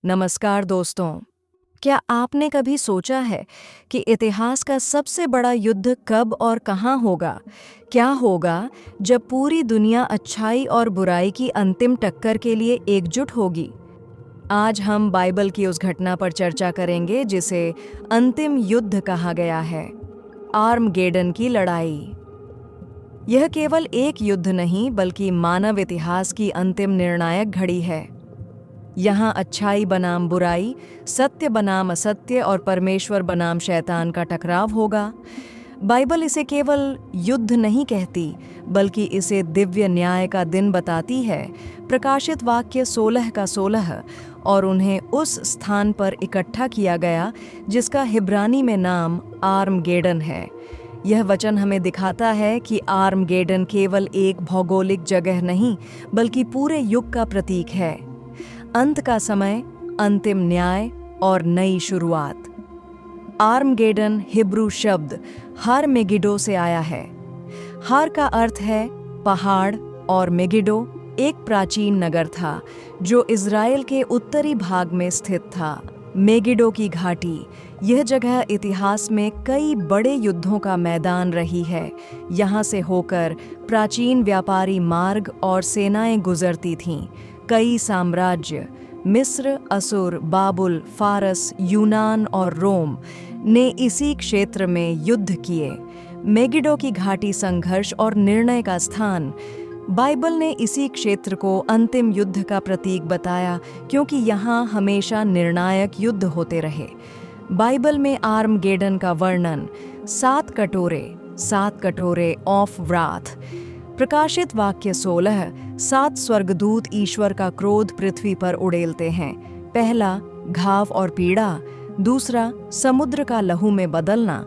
नमस्कार दोस्तों। क्या आपने कभी सोचा है कि इतिहास का सबसे बड़ा युद्ध कब और कहाँ होगा? क्या होगा जब पूरी दुनिया अच्छाई और बुराई की अंतिम टक्कर के लिए एकजुट होगी? आज हम बाइबल की उस घटना पर चर्चा करेंगे जिसे अंतिम युद्ध कहा गया है, आर्मगेडन की लड़ाई। यह केवल एक युद्ध नहीं बल्कि मानव इतिहास की अंतिम निर्णायक घड़ी है। यहाँ अच्छाई बनाम बुराई, सत्य बनाम असत्य और परमेश्वर बनाम शैतान का टकराव होगा। बाइबल इसे केवल युद्ध नहीं कहती, बल्कि इसे दिव्य न्याय का दिन बताती है। प्रकाशित वाक्य 16 का 16। और उन्हें उस स्थान पर इकट्ठा किया गया जिसका हिब्रानी में नाम आर्मगेडन है। यह वचन हमें दिखाता है कि आर्मगेडन केवल एक भौगोलिक जगह नहीं, बल्कि पूरे युग का प्रतीक है। अंत का समय, अंतिम न्याय और नई शुरुआत। आर्मगेडन हिब्रू शब्द हर मेगिडो से आया है। हर का अर्थ है पहाड़ और मेगिडो एक प्राचीन नगर था जो इज़राइल के उत्तरी भाग में स्थित था। मेगिडो की घाटी, यह जगह इतिहास में कई बड़े युद्धों का मैदान रही है। यहाँ से होकर प्राचीन व्यापारी मार्ग और सेनाएं गुजरती थीं। कई साम्राज्य, मिस्र, असुर, बाबुल, फारस, यूनान और रोम ने इसी क्षेत्र में युद्ध किए। मेगिडो की घाटी संघर्ष और निर्णय का स्थान। बाइबल ने इसी क्षेत्र को अंतिम युद्ध का प्रतीक बताया क्योंकि यहाँ हमेशा निर्णायक युद्ध होते रहे। बाइबल में आर्मगेडन का वर्णन 7 कटोरे ऑफ व्राथ। प्रकाशित वाक्य 16, 7 स्वर्गदूत ईश्वर का क्रोध पृथ्वी पर उड़ेलते हैं। पहला, घाव और पीड़ा। दूसरा, समुद्र का लहू में बदलना।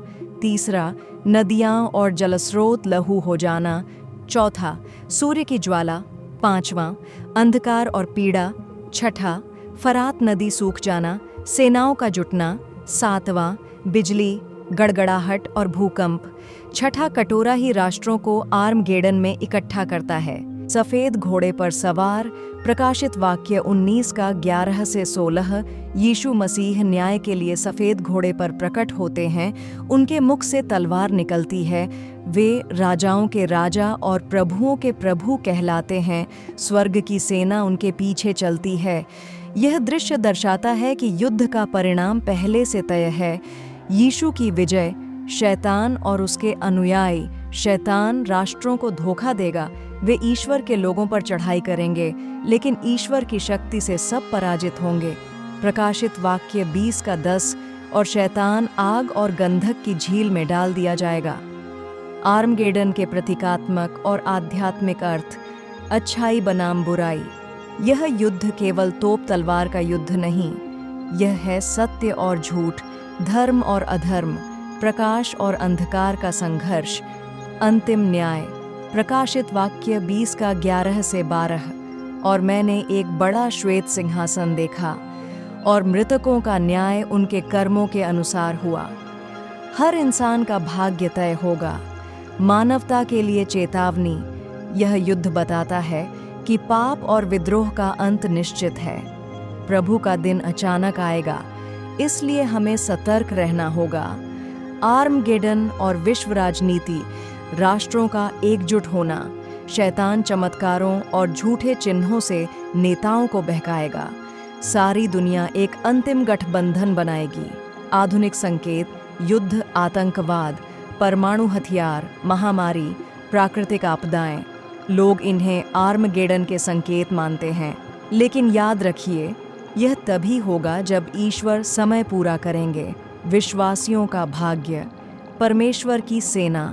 तीसरा, नदियां और जलस्रोत लहू हो जाना। चौथा, सूर्य की ज्वाला। पांचवां, अंधकार और पीड़ा। छठा, फरात नदी सूख जाना, सेनाओं का जुटना। सातवां, बिजली, गड़गड़ाहट और भूकंप। छठा कटोरा ही राष्ट्रों को आर्मगेडन में इकट्ठा करता है। सफेद घोड़े पर सवार। प्रकाशित वाक्य 19 का 11 से 16। यीशु मसीह न्याय के लिए सफेद घोड़े पर प्रकट होते हैं। उनके मुख से तलवार निकलती है। वे राजाओं के राजा और प्रभुओं के प्रभु कहलाते हैं। स्वर्ग की सेना उनके पीछे चलती है। यह दृश्य दर्शाता है कि युद्ध का परिणाम पहले से तय है। यीशु की विजय। शैतान और उसके अनुयायी। शैतान राष्ट्रों को धोखा देगा। वे ईश्वर के लोगों पर चढ़ाई करेंगे, लेकिन ईश्वर की शक्ति से सब पराजित होंगे। प्रकाशित वाक्य 20 का 10। और शैतान आग और गंधक की झील में डाल दिया जाएगा। आर्मगेडन के प्रतीकात्मक और आध्यात्मिक अर्थ। अच्छाई बनाम बुराई। यह युद्ध केवल तोप तलवार का युद्ध नहीं, यह है सत्य और झूठ, धर्म और अधर्म, प्रकाश और अंधकार का संघर्ष। अंतिम न्याय। प्रकाशित वाक्य 20 का 11 से 12। और मैंने एक बड़ा श्वेत सिंहासन देखा और मृतकों का न्याय उनके कर्मों के अनुसार हुआ। हर इंसान का भाग्य तय होगा। मानवता के लिए चेतावनी। यह युद्ध बताता है कि पाप और विद्रोह का अंत निश्चित है। प्रभु का दिन अचानक आएगा, इसलिए हमें सतर्क रहना होगा। आर्मगेडन और विश्व राजनीति। राष्ट्रों का एकजुट होना। शैतान चमत्कारों और झूठे चिन्हों से नेताओं को बहकाएगा। सारी दुनिया एक अंतिम गठबंधन बनाएगी। आधुनिक संकेत। युद्ध, आतंकवाद, परमाणु हथियार, महामारी, प्राकृतिक आपदाएं। लोग इन्हें आर्मगेडन के संकेत मानते हैं, लेकिन याद रखिए, यह तभी होगा जब ईश्वर समय पूरा करेंगे। विश्वासियों का भाग्य। परमेश्वर की सेना।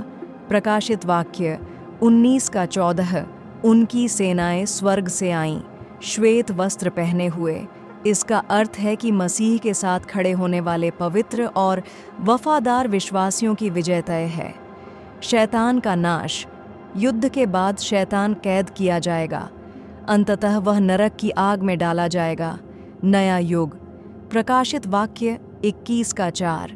प्रकाशित वाक्य 19 का 14। उनकी सेनाएं स्वर्ग से आईं, श्वेत वस्त्र पहने हुए। इसका अर्थ है कि मसीह के साथ खड़े होने वाले पवित्र और वफादार विश्वासियों की विजय तय है। शैतान का नाश। युद्ध के बाद शैतान कैद किया जाएगा। अंततः वह नरक की आग में डाला जाएगा। नया युग। प्रकाशित वाक्य 21 का 4।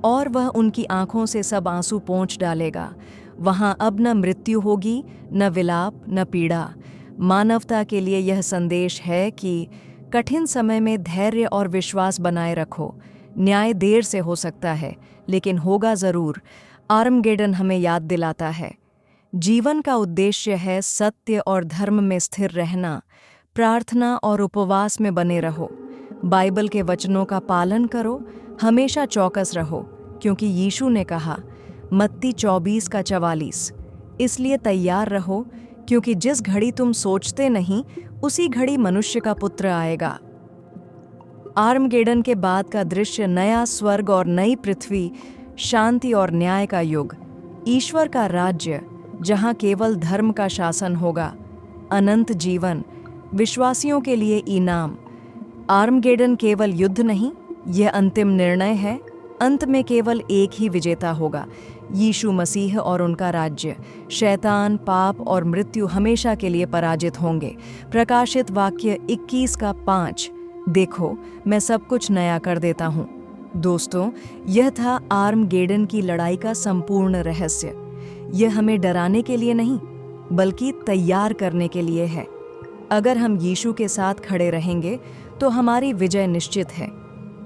और वह उनकी आंखों से सब आंसू पोंछ डालेगा। वहां अब न मृत्यु होगी, न विलाप, न पीड़ा। मानवता के लिए यह संदेश है कि कठिन समय में धैर्य और विश्वास बनाए रखो। न्याय देर से हो सकता है, लेकिन होगा ज़रूर। आर्मगेडन हमें याद दिलाता है, जीवन का उद्देश्य है सत्य और धर्म में स्थिर रहना। प्रार्थना और उपवास में बने रहो। बाइबल के वचनों का पालन करो। हमेशा चौकस रहो, क्योंकि यीशु ने कहा, मत्ती 24:44, इसलिए तैयार रहो, क्योंकि जिस घड़ी तुम सोचते नहीं, उसी घड़ी मनुष्य का पुत्र आएगा। आर्मगेडन के बाद का दृश्य नया स्वर्ग और नई पृथ्वी, शांति और न्याय का युग, ईश्वर का राज्य जहां केवल धर्म का शासन होगा, अनंत जीवन, विश्वासियों के लिए इनाम। आर्मगेडन केवल युद्ध नहीं, यह अंतिम निर्णय है। अंत में केवल एक ही विजेता होगा, यीशु मसीह और उनका राज्य। शैतान, पाप और मृत्यु हमेशा के लिए पराजित होंगे। प्रकाशित वाक्य 21:5, देखो मैं सब कुछ नया कर देता हूँ। दोस्तों, यह था आर्मगेडन की लड़ाई का संपूर्ण रहस्य। यह हमें डराने के लिए नहीं, बल्कि तैयार करने के लिए है। अगर हम यीशु के साथ खड़े रहेंगे तो हमारी विजय निश्चित है।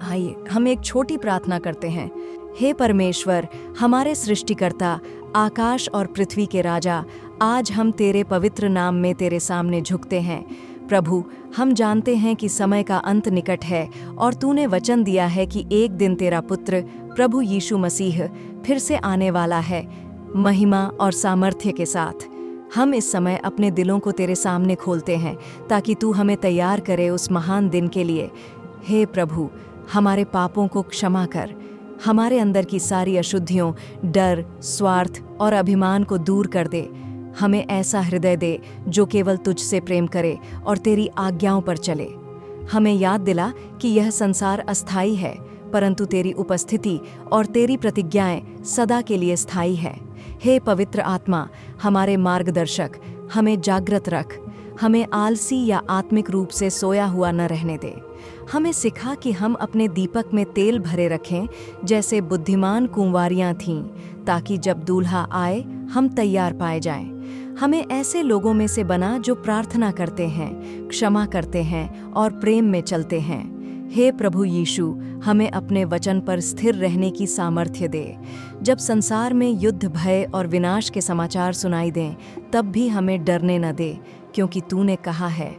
आइए हम एक छोटी प्रार्थना करते हैं। हे परमेश्वर, हमारे सृष्टिकर्ता, आकाश और पृथ्वी के राजा, आज हम तेरे पवित्र नाम में तेरे सामने झुकते हैं। प्रभु, हम जानते हैं कि समय का अंत निकट है और तूने वचन दिया है कि एक दिन तेरा पुत्र प्रभु यीशु मसीह फिर से आने वाला है, महिमा और सामर्थ्य के साथ। हम इस समय अपने दिलों को तेरे सामने खोलते हैं ताकि तू हमें तैयार करे उस महान दिन के लिए। हे प्रभु, हमारे पापों को क्षमा कर। हमारे अंदर की सारी अशुद्धियों, डर, स्वार्थ और अभिमान को दूर कर दे। हमें ऐसा हृदय दे जो केवल तुझसे प्रेम करे और तेरी आज्ञाओं पर चले। हमें याद दिला कि यह संसार अस्थायी है, परंतु तेरी उपस्थिति और तेरी प्रतिज्ञाएं सदा के लिए स्थायी है। हे पवित्र आत्मा, हमारे मार्गदर्शक, हमें जागृत रख। हमें आलसी या आत्मिक रूप से सोया हुआ न रहने दे। हमें सिखा कि हम अपने दीपक में तेल भरे रखें, जैसे बुद्धिमान कुंवारियां थीं, ताकि जब दूल्हा आए हम तैयार पाए जाएं। हमें ऐसे लोगों में से बना जो प्रार्थना करते हैं, क्षमा करते हैं और प्रेम में चलते हैं। हे प्रभु यीशु, हमें अपने वचन पर स्थिर रहने की सामर्थ्य दे। जब संसार में युद्ध, भय और विनाश के समाचार सुनाई दें, तब भी हमें डरने न दे, क्योंकि तूने कहा है,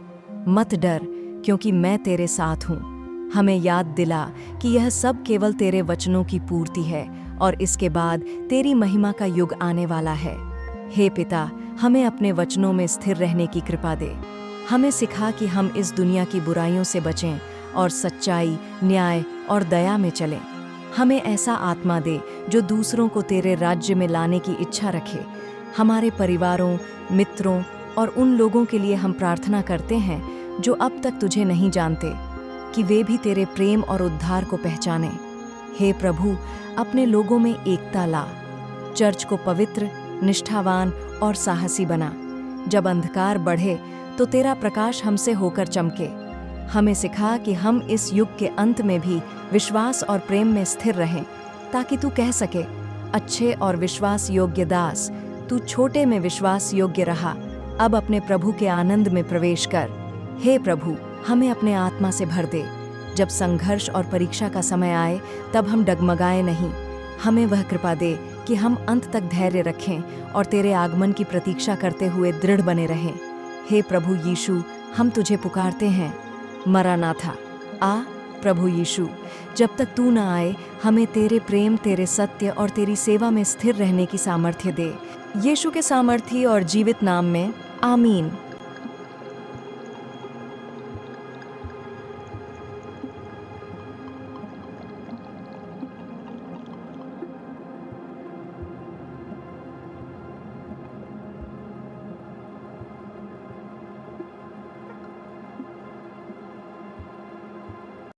मत डर, क्योंकि मैं तेरे साथ हूँ। हमें याद दिला कि यह सब केवल तेरे वचनों की पूर्ति है और इसके बाद तेरी महिमा का युग आने वाला है। हे पिता, हमें अपने वचनों में स्थिर रहने की कृपा दे। हमें सिखा कि हम इस दुनिया की बुराइयों से बचें और सच्चाई, न्याय और दया में चलें। हमें ऐसा आत्मा दे जो दूसरों को तेरे राज्य में लाने की इच्छा रखे। हमारे परिवारों, मित्रों और उन लोगों के लिए हम प्रार्थना करते हैं जो अब तक तुझे नहीं जानते, कि वे भी तेरे प्रेम और उद्धार को पहचानें। हे प्रभु, अपने लोगों में एकता ला। चर्च को पवित्र, निष्ठावान और साहसी बना। जब अंधकार बढ़े तो तेरा प्रकाश हमसे होकर चमके। हमें सिखा कि हम इस युग के अंत में भी विश्वास और प्रेम में स्थिर रहें, ताकि तू कह सके, अच्छे और विश्वास योग्य दास, तू छोटे में विश्वास योग्य रहा, अब अपने प्रभु के आनंद में प्रवेश कर। हे प्रभु, हमें अपने आत्मा से भर दे। जब संघर्ष और परीक्षा का समय आए, तब हम डगमगाए नहीं। हमें वह कृपा दे कि हम अंत तक धैर्य रखें और तेरे आगमन की प्रतीक्षा करते हुए दृढ़ बने रहें। हे प्रभु यीशु, हम तुझे पुकारते हैं, मरानाथा, आ प्रभु यीशु। जब तक तू न आए, हमें तेरे प्रेम, तेरे सत्य और तेरी सेवा में स्थिर रहने की सामर्थ्य दे। यीशु के सामर्थी और जीवित नाम में, आमीन।